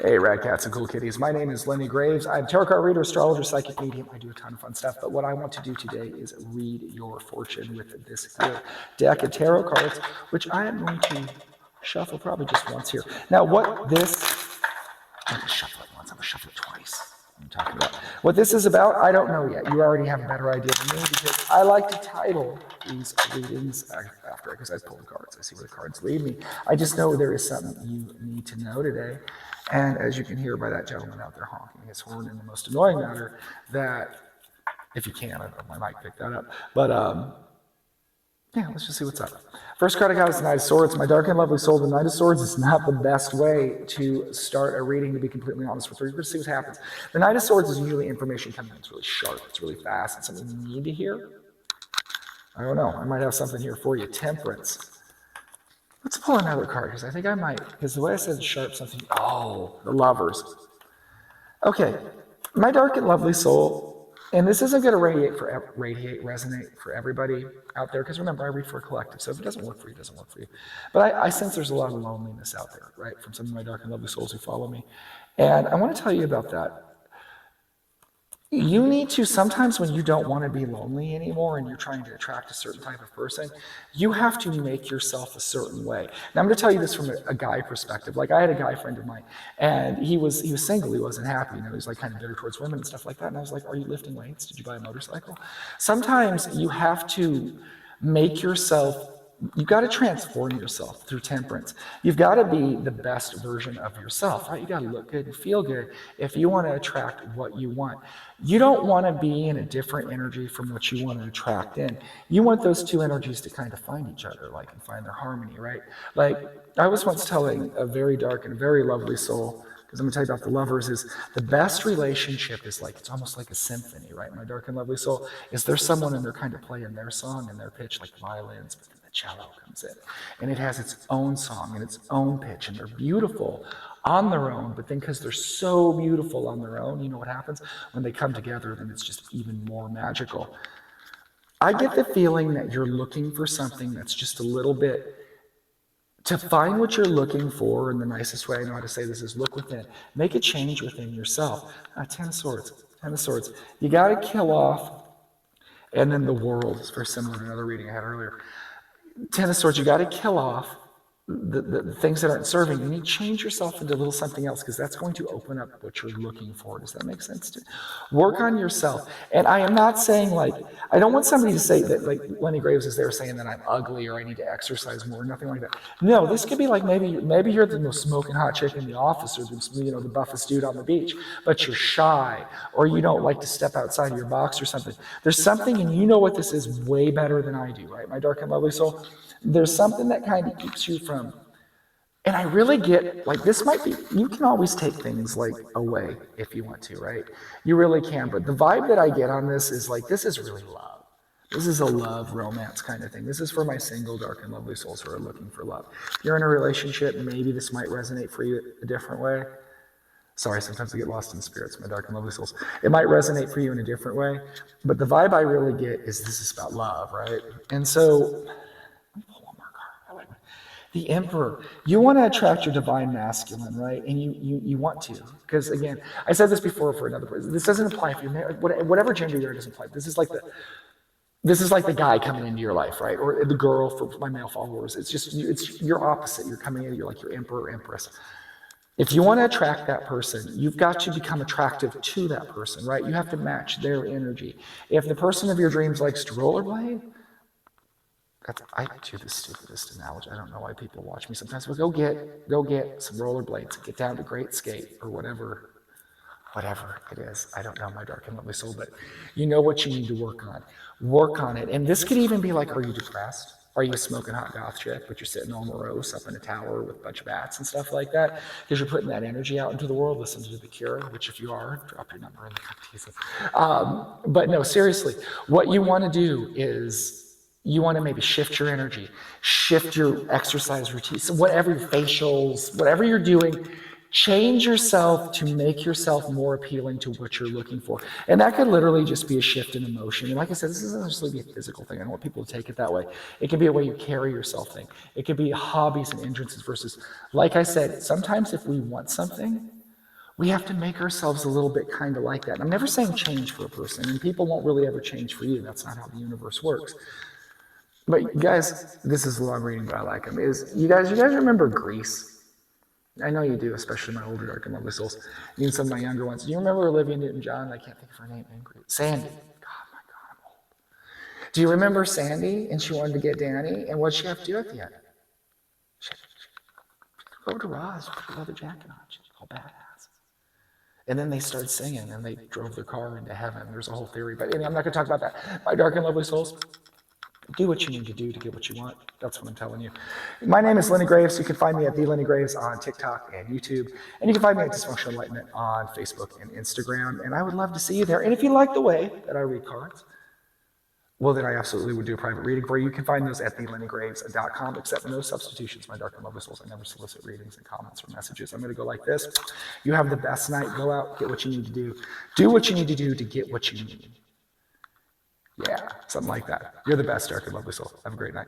Hey, Rad Cats and Cool Kitties. My name is Lenny Graves. I'm a tarot card reader, astrologer, psychic medium. I do a ton of fun stuff. But what I want to do today is read your fortune with this here deck of tarot cards, which I am going to shuffle probably just once here. Now, what this, I'm going to shuffle it once, I'm going to shuffle it twice. I'm talking about what this is about. I don't know yet. You already have a better idea than me because I like to title these readings after, because I pull the cards. I see where the cards lead me. I just know there is something you need to know today. And as you can hear by that gentleman out there honking his horn in the most annoying manner, that if you can, I don't know if my mic picked that up. But yeah, let's just see what's up. First card I got is the Knight of Swords. My dark and lovely soul, the Knight of Swords is not the best way to start a reading, to be completely honest with you. We're going to see what happens. The Knight of Swords is usually information coming in. It's really sharp. It's really fast. It's something you need to hear. I don't know. I might have something here for you. Temperance. Let's pull another card, because I think I might, because the way I said it's sharp, something, oh, the Lovers. Okay, my dark and lovely soul, and this isn't going to resonate for everybody out there, because remember, I read for a collective, so if it doesn't work for you, it doesn't work for you. But I sense there's a lot of loneliness out there, right, from some of my dark and lovely souls who follow me. And I want to tell you about that. You need to, sometimes when you don't want to be lonely anymore and you're trying to attract a certain type of person, you have to make yourself a certain way. Now I'm going to tell you this from a guy perspective. Like I had a guy friend of mine and he was single, he wasn't happy, he was like kind of bitter towards women and stuff like that. And I was like, are you lifting weights? Did you buy a motorcycle? Sometimes you have to make yourself, you've got to transform yourself through temperance. You've got to be the best version of yourself, right? You got to look good and feel good if you want to attract what you want. You don't want to be in a different energy from what you want to attract in. You want those two energies to kind of find each other, like, and find their harmony, right? Like, I was once telling a very dark and very lovely soul, because I'm going to tell you about the Lovers, is the best relationship is like, it's almost like a symphony, right? My dark and lovely soul, is there's someone and they're kind of playing their song and their pitch like violins, but then the cello comes in. And it has its own song and its own pitch, and they're beautiful on their own, but then because they're so beautiful on their own, you know what happens? When they come together, then it's just even more magical. I get the feeling that you're looking for something that's just a little bit, to find what you're looking for in the nicest way I know how to say this is look within. Make a change within yourself. Ten of Swords. Ten of Swords. You got to kill off, and then the World is very similar to another reading I had earlier. Ten of Swords, you got to kill off the things that aren't serving. You need to change yourself into a little something else, because that's going to open up what you're looking for. Does that make sense to you? Work on yourself. And I am not saying, like, I don't want somebody to say that, like Lenny Graves is there saying that I'm ugly or I need to exercise more, nothing like that. No, this could be like maybe you're the most smoking hot chick in the office, or the buffest dude on the beach, but you're shy, or you don't like to step outside of your box or something. There's something, and you know what this is way better than I do, right? My dark and lovely soul. There's something that kind of keeps you from, and I really get, like, this might be, you can always take things like away if you want to, right? You really can, but the vibe that I get on this is like, this is really love. This is a love romance kind of thing. This is for my single dark and lovely souls who are looking for love. If you're in a relationship, maybe this might resonate for you a different way. Sorry, sometimes I get lost in spirits, my dark and lovely souls. It might resonate for you in a different way, but the vibe I really get is this is about love, right? And so, the Emperor, you want to attract your divine masculine, right? And you want to, because again, I said this before for another person. This doesn't apply if you're married, whatever gender you're, doesn't apply. This is like the guy coming into your life, right? Or the girl for my male followers. It's your opposite. You're coming in, you're like your emperor or empress. If you want to attract that person, you've got to become attractive to that person, right? You have to match their energy. If the person of your dreams likes to rollerblade, I do the stupidest analogy. I don't know why people watch me sometimes, but go get some rollerblades and get down to Great Skate or whatever it is. I don't know, my dark and lovely soul, but you know what you need to work on. Work on it. And this could even be like, are you depressed? Are you a smoking hot goth chick, but you're sitting all morose up in a tower with a bunch of bats and stuff like that? Because you're putting that energy out into the world. Listen to The Cure, which if you are, drop your number in the comments. But no, seriously, what you want to do is, you want to maybe shift your energy, shift your exercise routine, so whatever your facials, whatever you're doing, change yourself to make yourself more appealing to what you're looking for. And that could literally just be a shift in emotion. And like I said, this doesn't necessarily be a physical thing. I don't want people to take it that way. It can be a way you carry yourself thing. It could be hobbies and entrances versus, like I said, sometimes if we want something, We have to make ourselves a little bit kind of like that. And I'm never saying change for a person, and people won't really ever change for you. That's not how the universe works. But you guys, this is a long reading, but I like them. Is you guys remember Grease? I know you do, especially my older Dark and Lovely Souls. Even some of my younger ones. Do you remember Olivia Newton-John? I can't think of her name. Sandy. God, my God, I'm old. Do you remember Sandy? And she wanted to get Danny, and what did she have to do at the end? She go to Roz, put the leather jacket on. She's all badass. And then they started singing, and they drove their car into heaven. There's a whole theory, but anyway, I'm not going to talk about that. My Dark and Lovely Souls. Do what you need to do to get what you want. That's what I'm telling you. My name is Lenny Graves. You can find me at The Lenny Graves on TikTok and YouTube. And you can find me at Dysfunctional Enlightenment on Facebook and Instagram. And I would love to see you there. And if you like the way that I read cards, well, then I absolutely would do a private reading for you. You can find those at thelennygraves.com, except no substitutions, my Dark and Lovely Souls. I never solicit readings and comments or messages. I'm going to go like this. You have the best night. Go out, get what you need to do. Do what you need to do to get what you need. Yeah, something like that. You're the best, Dark and Lovely Soul. Have a great night.